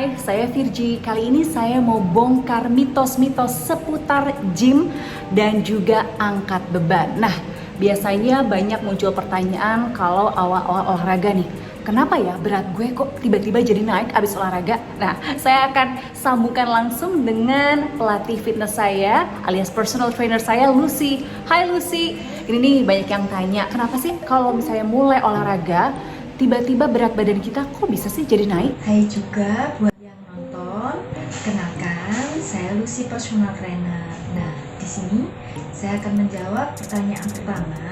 Hai, saya Virgi. Kali ini saya mau bongkar mitos-mitos seputar gym dan juga angkat beban. Nah, biasanya banyak muncul pertanyaan kalau awal-awal olahraga nih. Kenapa ya berat gue kok tiba-tiba jadi naik abis olahraga? Nah, saya akan sambungkan langsung dengan pelatih fitness saya alias personal trainer saya, Lucy. Hai Lucy, ini nih banyak yang tanya, kenapa sih kalau misalnya mulai olahraga tiba-tiba berat badan kita kok bisa sih jadi naik? Hai juga buat yang nonton, kenalkan saya Lucy personal trainer. Nah, di sini saya akan menjawab pertanyaan pertama,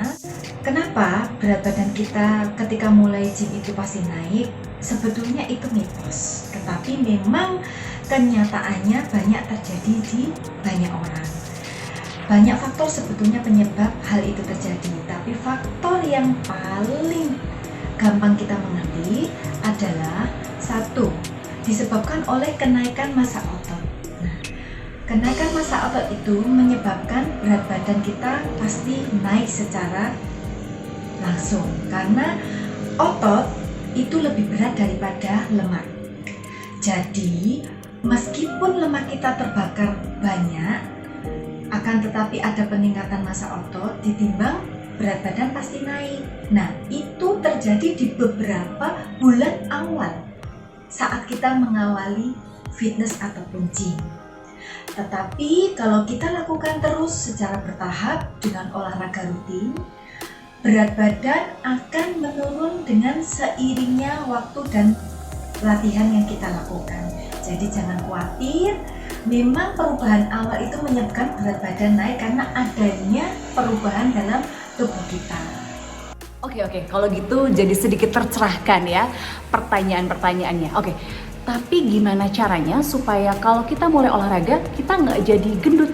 kenapa berat badan kita ketika mulai gym itu pasti naik? Sebetulnya itu mitos, tetapi memang kenyataannya banyak terjadi di banyak orang. Banyak faktor sebetulnya penyebab hal itu terjadi, tapi faktor yang paling gampang kita mengerti adalah satu, disebabkan oleh kenaikan massa otot. Nah, kenaikan massa otot itu menyebabkan berat badan kita pasti naik secara langsung karena otot itu lebih berat daripada lemak. Jadi, meskipun lemak kita terbakar banyak, akan tetapi ada peningkatan massa otot ditimbang berat badan pasti naik. Nah, itu terjadi di beberapa bulan awal saat kita mengawali fitness ataupun gym. Tetapi kalau kita lakukan terus secara bertahap dengan olahraga rutin, berat badan akan menurun dengan seiringnya waktu dan latihan yang kita lakukan. Jadi jangan khawatir, memang perubahan awal itu menyebabkan berat badan naik karena adanya perubahan dalam tubuh kita. Oke, kalau gitu jadi sedikit tercerahkan ya pertanyaan-pertanyaannya. Oke, tapi gimana caranya supaya kalau kita mulai olahraga kita nggak jadi gendut?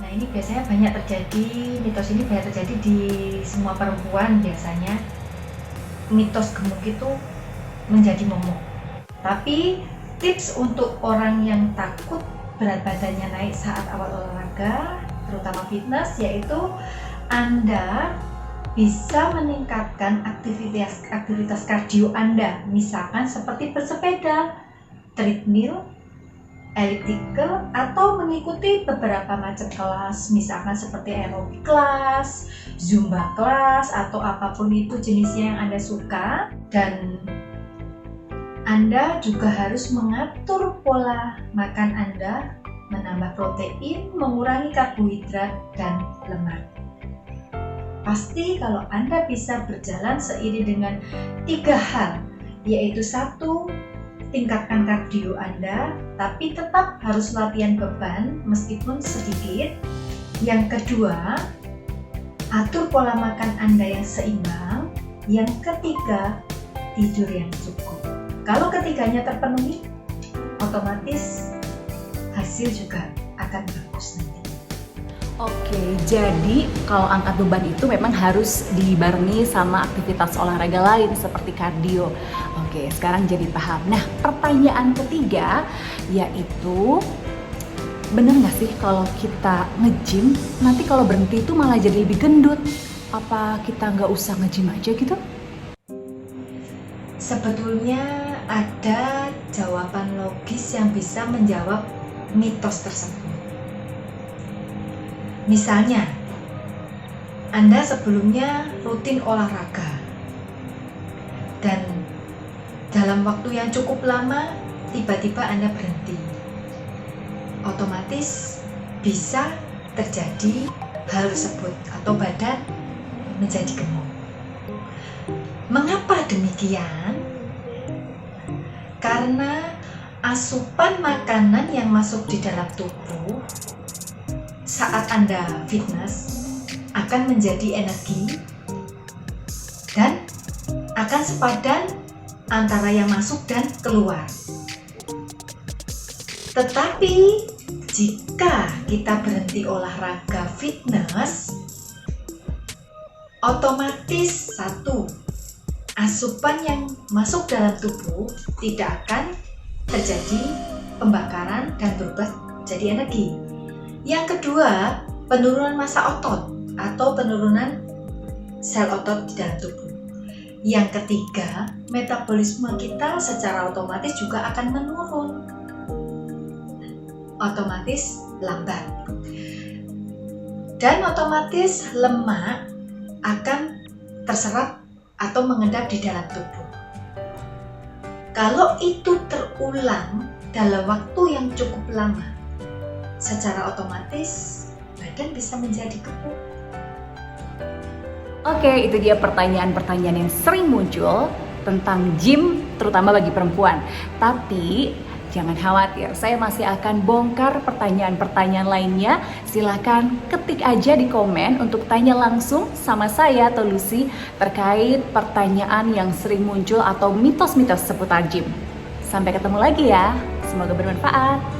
Nah, ini biasanya banyak terjadi, mitos ini banyak terjadi di semua perempuan biasanya. Mitos gemuk itu menjadi momok. Tapi tips untuk orang yang takut berat badannya naik saat awal olahraga, terutama fitness, yaitu Anda bisa meningkatkan aktivitas kardio Anda, misalkan seperti bersepeda, treadmill, elliptical, atau mengikuti beberapa macam kelas, misalkan seperti aerobic class, zumba class, atau apapun itu jenisnya yang Anda suka. Dan Anda juga harus mengatur pola makan Anda, menambah protein, mengurangi karbohidrat dan lemak. Pasti kalau Anda bisa berjalan seiring dengan 3 hal, yaitu 1, tingkatkan kardio Anda, tapi tetap harus latihan beban meskipun sedikit. Yang kedua, atur pola makan Anda yang seimbang. Yang ketiga, tidur yang cukup. Kalau ketiganya terpenuhi, otomatis hasil juga akan bagus nanti. Oke, jadi kalau angkat beban itu memang harus dibarengi sama aktivitas olahraga lain seperti kardio. Oke, sekarang jadi paham. Nah, pertanyaan ketiga yaitu, bener nggak sih kalau kita nge-gym nanti kalau berhenti itu malah jadi lebih gendut? Apa kita nggak usah nge-gym aja gitu? Sebetulnya ada jawaban logis yang bisa menjawab mitos tersebut. Misalnya, Anda sebelumnya rutin olahraga dan dalam waktu yang cukup lama tiba-tiba Anda berhenti. Otomatis bisa terjadi hal tersebut atau badan menjadi gemuk. Mengapa demikian? Karena asupan makanan yang masuk di dalam tubuh saat Anda fitness akan menjadi energi dan akan sepadan antara yang masuk dan keluar. Tetapi jika kita berhenti olahraga fitness, otomatis 1, asupan yang masuk dalam tubuh tidak akan terjadi pembakaran dan berubah jadi energi. Yang kedua, penurunan massa otot atau penurunan sel otot di dalam tubuh. Yang ketiga, metabolisme kita secara otomatis juga akan menurun. Otomatis lambat. Dan otomatis lemak akan terserap atau mengendap di dalam tubuh. Kalau itu terulang dalam waktu yang cukup lama, secara otomatis badan bisa menjadi gemuk. Oke, itu dia pertanyaan-pertanyaan yang sering muncul tentang gym, terutama bagi perempuan. Tapi jangan khawatir, saya masih akan bongkar pertanyaan-pertanyaan lainnya. Silahkan ketik aja di komen untuk tanya langsung sama saya atau Lucy terkait pertanyaan yang sering muncul atau mitos-mitos seputar gym. Sampai ketemu lagi ya, semoga bermanfaat.